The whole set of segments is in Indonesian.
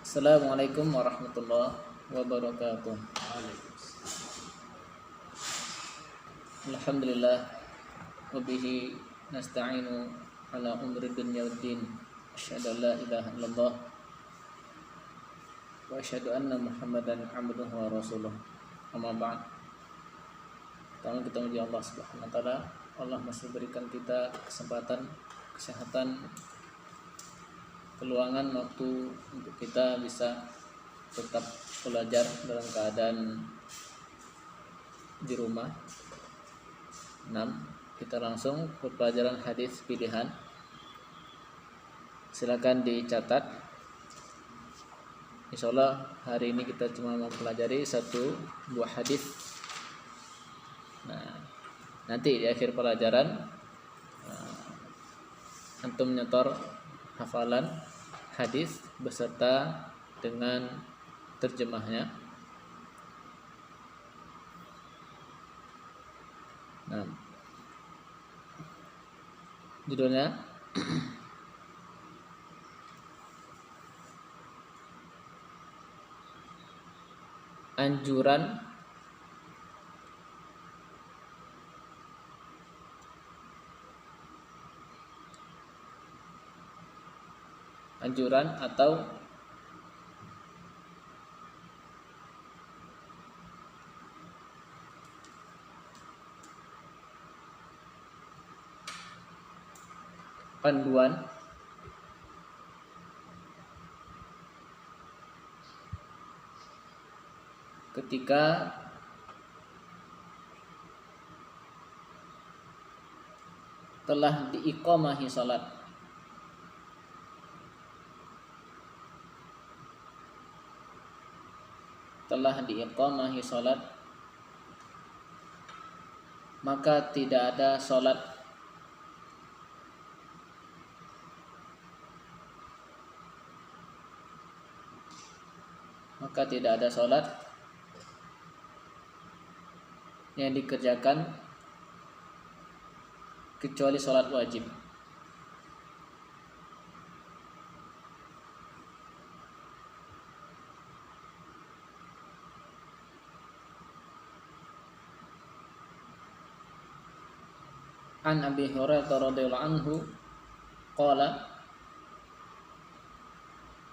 Assalamualaikum warahmatullahi wabarakatuh. Alhamdulillah wa bihi nasta'inu ala umri dunya waddin. Asyhadu an la ilaha illallah wa asyhadu anna Muhammadan abduhu wa rasuluh. Amma ba'd. Pertama kita memuji Allah Subhanahu wa taala. Allah masih berikan kita kesempatan, kesehatan, peluangan waktu untuk kita bisa tetap belajar dalam keadaan di rumah. 6. Kita langsung ke pelajaran hadis pilihan. Silakan dicatat. Insyaallah hari ini kita cuma mempelajari 1-2 hadis. Nah, nanti di akhir pelajaran antum nyetor hafalan hadis beserta dengan terjemahnya. Nah, judulnya anjuran atau panduan ketika telah diiqamahi salat. Telah diiqamahi salat, maka tidak ada salat yang dikerjakan kecuali salat wajib. An Abi Hurairah radhiyallahu anhu qala,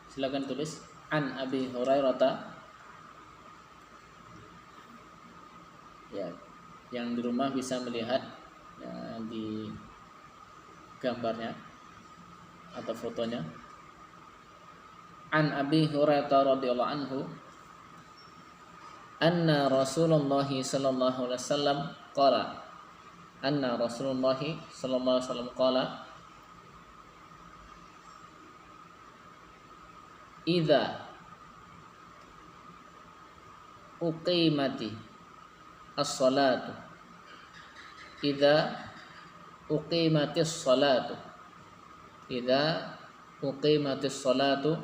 silakan tulis An Abi Hurairah, ya, yang di rumah bisa melihat ya, di gambarnya atau fotonya. An Abi Hurairah radhiyallahu anhu anna Rasulullah sallallahu alaihi wasallam qala, anna Rasulullah sallallahu alaihi wasallam qala, idza uqimati as-salatu, idza uqimatis salatu, idza uqimatis salatu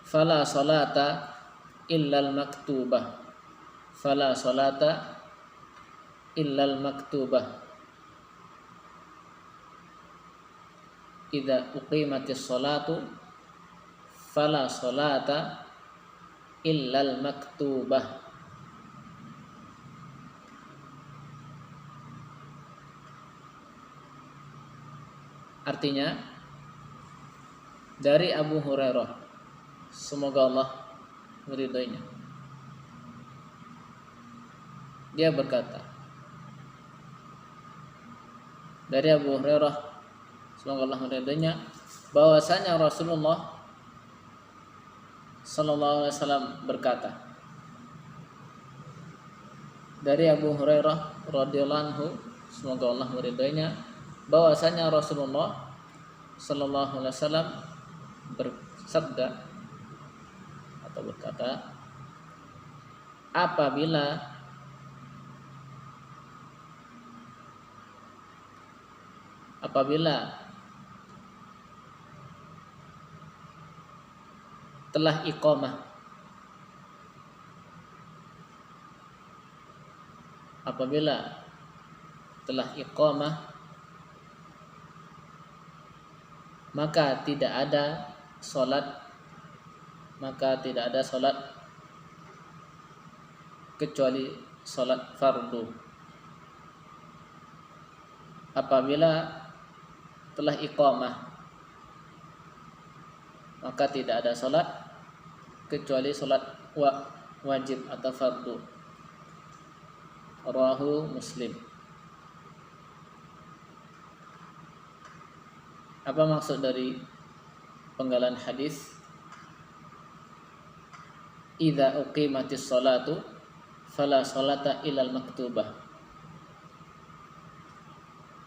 fala salata illal maktubah, fala salata illal maktubah, idza uqimatis salatu fala salata illal maktubah. Artinya dari Abu Hurairah, semoga Allah meridainya, dia berkata, dari Abu Hurairah, semoga Allah meridainya, bahwasanya Rasulullah sallallahu alaihi wasallam berkata, dari Abu Hurairah radhiyallahu anhu, semoga Allah meridainya, bahwasanya Rasulullah sallallahu alaihi wasallam bersabda atau berkata, apabila telah iqamah, apabila telah iqamah maka tidak ada salat kecuali salat fardu. Apabila telah iqamah, maka tidak ada salat kecuali salat wajib atau fardu. Rawahu Muslim. Apa maksud dari penggalan hadis? Idza uqimatis sholatu fala sholata illal maktubah.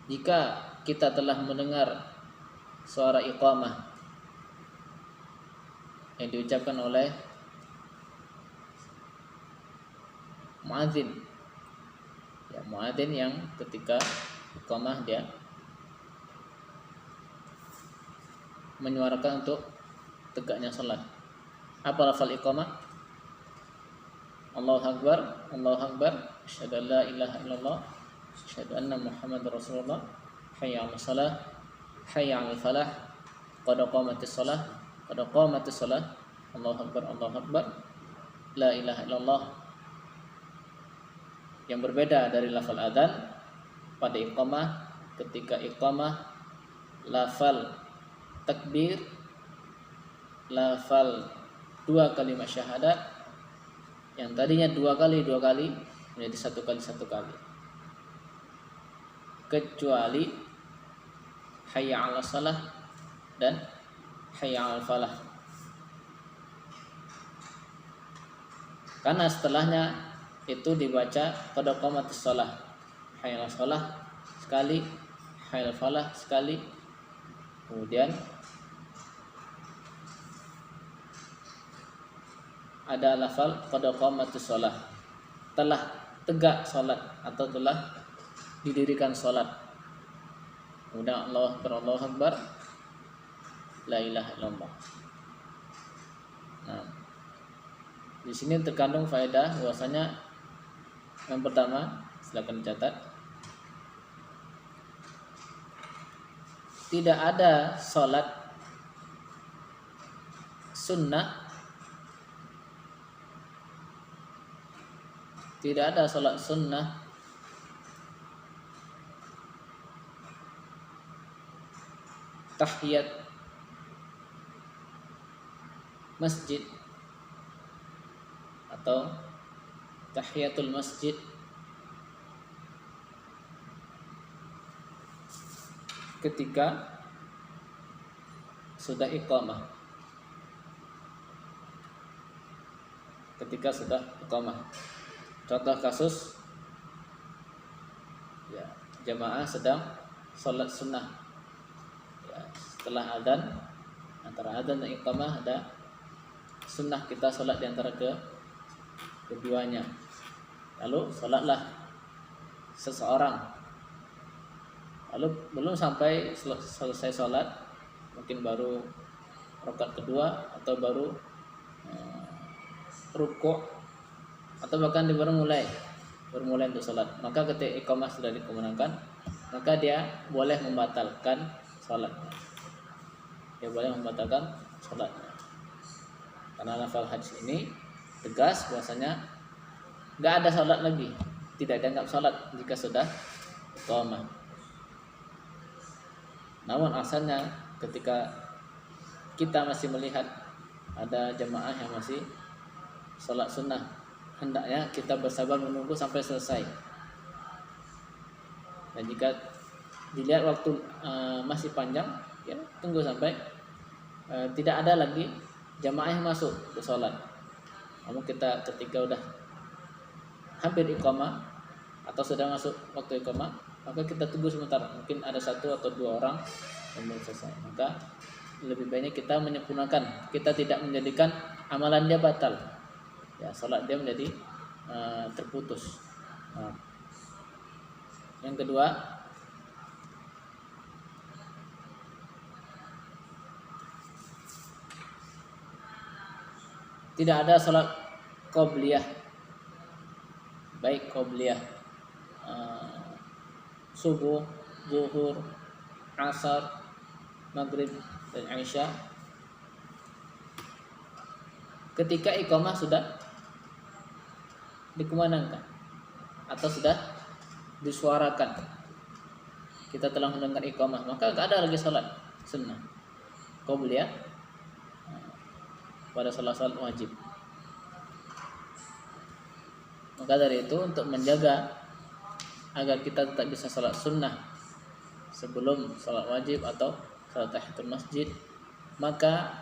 Jika kita telah mendengar suara iqamah yang diucapkan oleh muadzin, ya, muadzin yang ketika iqamah dia menyuarakan untuk tegaknya salat. Apa lafal iqamah? Allahu Akbar, Allahu Akbar, asyhadu an la ilaha illallah, asyhadu anna Muhammadar Rasulullah, hayya 'alas shalah, hayya 'alal falah, qad qamatis shalah, qad qamatis shalah, Allahu Akbar, Allahu Akbar, la ilaha illallah. Yang berbeda dari lafal adzan pada iqamah, ketika iqamah lafal takbir, lafal 2 kalimat syahadat yang tadinya 2 kali menjadi 1 kali 1 kali, kecuali hayya 'alas shalah dan hayya 'alal falah, karena setelahnya itu dibaca qad qamatis shalah, hayya 'alas shalah sekali, hayya 'alal falah sekali, kemudian ada lafal qad qamatis shalah, telah tegak salat atau telah didirikan salat. Kemudian Allahu Akbar, Allahu Akbar, la ilaha illallah. Nah, di sini terkandung faedah bahwasanya yang pertama, silakan dicatat, tidak ada salat sunnah, tidak ada salat sunnah tahiyat masjid atau tahiyatul masjid ketika sudah iqamah. Ketika sudah iqamah. Contoh kasus, ya, jamaah sedang sholat sunnah, ya, setelah adzan, antara adzan dan iqamah ada sunnah kita sholat di antara keduanya. Lalu sholatlah seseorang, lalu belum sampai selesai sholat, mungkin baru rakaat kedua atau baru rukuk, atau bahkan dia baru mulai untuk sholat, maka ketika iqamah sudah dikumandangkan, maka dia boleh membatalkan sholatnya. Karena lafal hadis ini tegas bahwasanya nggak ada sholat lagi, tidak dianggap sholat jika sudah iqamah. Namun asalnya ketika kita masih melihat ada jamaah yang masih sholat sunnah, hendaknya kita bersabar menunggu sampai selesai. Dan jika dilihat waktu masih panjang, ya tunggu sampai tidak ada lagi jamaah yang masuk ke sholat. Namun kita ketika udah hampir iqamah atau sudah masuk waktu iqamah, maka kita tunggu sebentar. Mungkin ada 1 atau 2 orang yang belum selesai. Maka lebih baiknya kita menyempurnakan. Kita tidak menjadikan amalan dia batal, ya, sholat dia menjadi terputus. Yang kedua, tidak ada sholat qobliyah, baik qobliyah subuh, zuhur, asar, maghrib dan isya, ketika iqamah sudah dikumandangkan atau sudah disuarakan, kita telah mendengar iqamah, maka tidak ada lagi salat sunnah qabliyah pada salat wajib. Maka dari itu, untuk menjaga agar kita tetap bisa salat sunnah sebelum salat wajib atau salat tahiyatul masjid, maka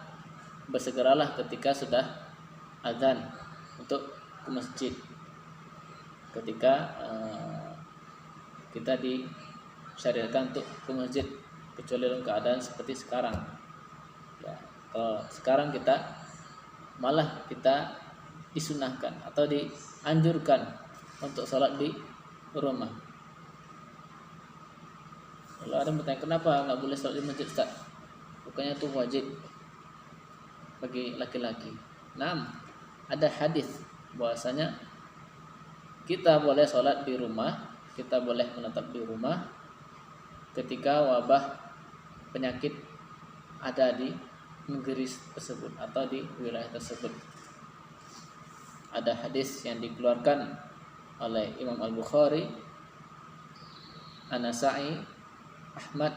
bersegeralah ketika sudah azan untuk ke masjid. Ketika kita disyariatkan untuk ke masjid, kecuali dalam keadaan seperti sekarang. Ya, kalau sekarang malah kita disunahkan atau dianjurkan untuk sholat di rumah. Kalau ada yang bertanya, kenapa nggak boleh sholat di masjid, Ustaz? Bukannya itu wajib bagi laki-laki. Nah, ada hadis bahwasanya kita boleh sholat di rumah, kita boleh menetap di rumah ketika wabah penyakit ada di negeri tersebut atau di wilayah tersebut. Ada hadis yang dikeluarkan oleh Imam Al-Bukhari, An-Nasa'i, Ahmad,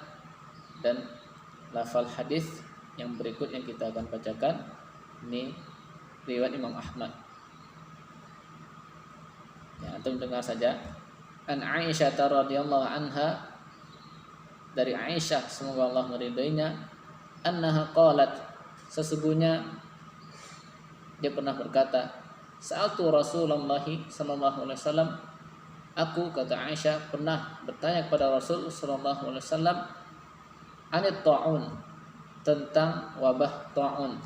dan lafal hadis yang berikut yang kita akan bacakan ini riwayat Imam Ahmad. Ya, antum dengar saja. An Aisyah radhiyallahu anha, dari Aisyah semoga Allah meridainya, annaha qalat, sesungguhnya dia pernah berkata, sa'altu Rasulullah sallallahu alaihi wasallam, aku, kata Aisyah, pernah bertanya kepada Rasul sallallahu alaihi wasallam anit ta'un, tentang wabah ta'un.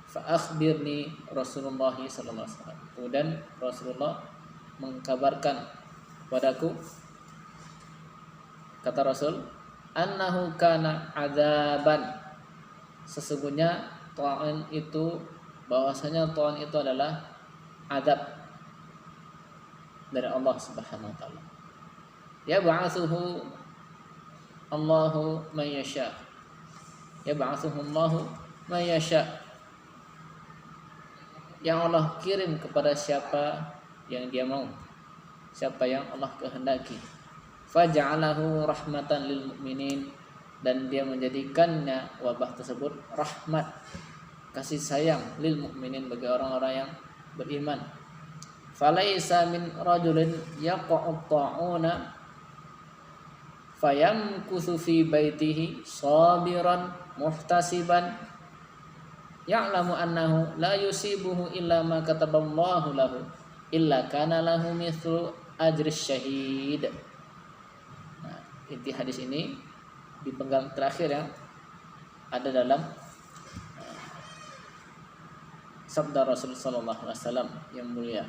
Fa akhbirni Rasulullah sallallahu alaihi wasallam, kemudian Rasulullah mengkabarkan kepadaku, kata Rasul, annahu kana adzaban, sesungguhnya ta'un itu, bahwasanya ta'un itu adalah azab dari Allah Subhanahu wa taala. Yab'atsuhu Allahu man yasha. Yab'atsuhu Allahu man yasha. Yang Allah kirim kepada siapa yang Dia mau, siapa yang Allah kehendaki. Faja'alahu rahmatan lil mu'minin, dan Dia menjadikannya wabah tersebut rahmat, kasih sayang, lil mu'minin, bagi orang-orang yang beriman. Falaisa min rajulin yaqa'u ta'una fayamkuthu fi baitihi sabiran muhtasiban ya'lamu annahu la yusibuhu illa ma kataballahu lahu illa kana lahu mithlu ajris syahid. Nah, inti hadis ini dipenggal terakhir yang ada dalam sabda Rasul sallallahu alaihi wasallam yang mulia.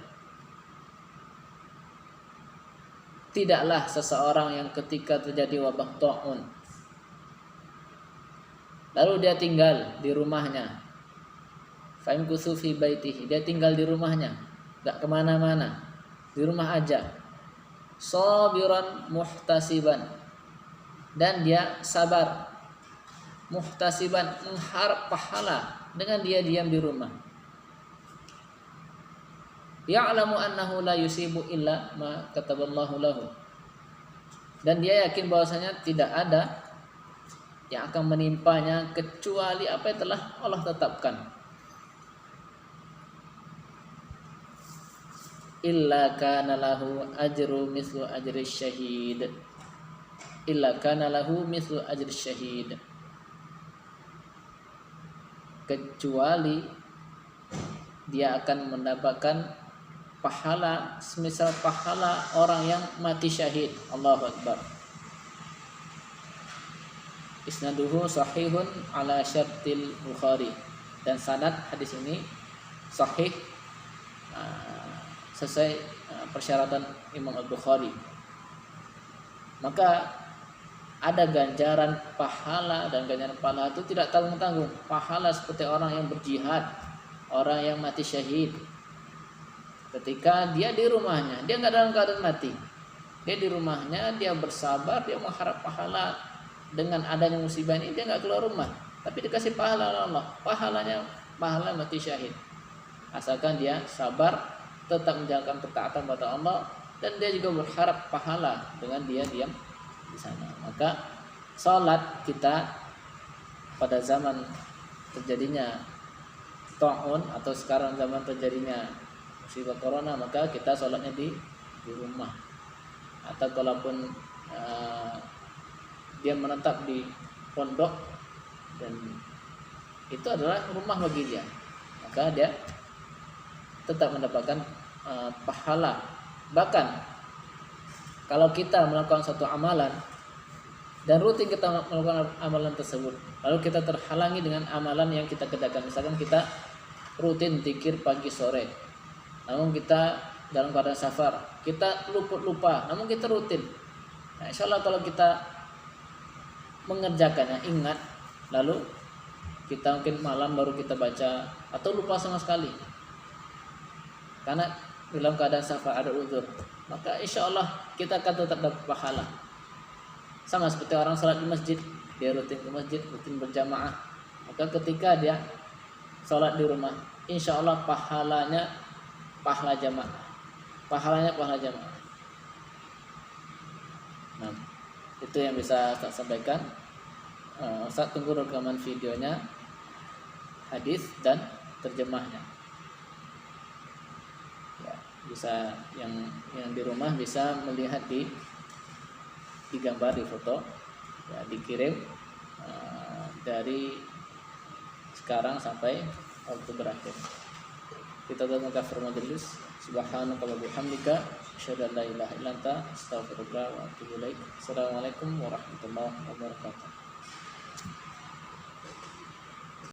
Tidaklah seseorang yang ketika terjadi wabah ta'un lalu dia tinggal di rumahnya, fa'imkuthu fi baitihi, dia tinggal di rumahnya, gak kemana-mana, di rumah aja, sabiran muhtasiban, dan dia sabar, muhtasiban, mengharap pahala dengan dia diam di rumah. Ya'lamu annahu la yusibu illa ma kataballahu lahu, dan dia yakin bahwasanya tidak ada yang akan menimpanya kecuali apa yang telah Allah tetapkan. Illa kana lahu ajru mithlu ajri syahid. Illa kana lahu mithlu ajri syahid, kecuali dia akan mendapatkan pahala semisal pahala orang yang mati syahid. Allahu Akbar. Isnaduhu sahihun ala syartil Bukhari, dan sanad hadis ini sahih sesuai persyaratan Imam Al-Bukhari. Maka ada ganjaran pahala, dan ganjaran pahala itu tidak tanggung-tanggung. Pahala seperti orang yang berjihad, orang yang mati syahid. Ketika dia di rumahnya, dia nggak dalam keadaan mati, dia di rumahnya, dia bersabar, dia mengharap pahala dengan adanya musibah ini dia nggak keluar rumah, tapi dikasih pahala oleh Allah. Pahala mati syahid. Asalkan dia sabar, tetap menjalankan ketaatan pada Allah, dan dia juga berharap pahala dengan dia diam di sana. Maka salat kita pada zaman terjadinya ta'un atau sekarang zaman terjadinya musibah corona, maka kita salatnya di rumah. Atau kalaupun dia menetap di pondok dan itu adalah rumah bagi dia, maka dia tetap mendapatkan pahala. Bahkan kalau kita melakukan suatu amalan dan rutin kita melakukan amalan tersebut, lalu kita terhalangi dengan amalan yang kita kerjakan, misalkan kita rutin zikir pagi sore, namun kita dalam keadaan safar, kita lupa, namun kita rutin. Nah, insya Allah kalau kita mengerjakannya, ingat, lalu kita mungkin malam baru kita baca atau lupa sama sekali karena dalam keadaan safar ada uzur, maka insya Allah kita akan tetap dapat pahala. Sama seperti orang sholat di masjid, dia rutin ke masjid, rutin berjamaah, maka ketika dia sholat di rumah, insya Allah pahalanya pahala jamaah. Nah, itu yang bisa saya sampaikan. Ustaz tunggu rekaman videonya, hadis dan terjemahnya. Ya, bisa yang di rumah bisa melihat di gambar, di foto, ya, dikirim dari sekarang sampai waktu berakhir. Kita tutup kafir majelis. Subhanaka wa bihamdika asyhadu an la ilaha illa anta astaghfiruka wa atubu ilaik. Assalamualaikum warahmatullahi wabarakatuh.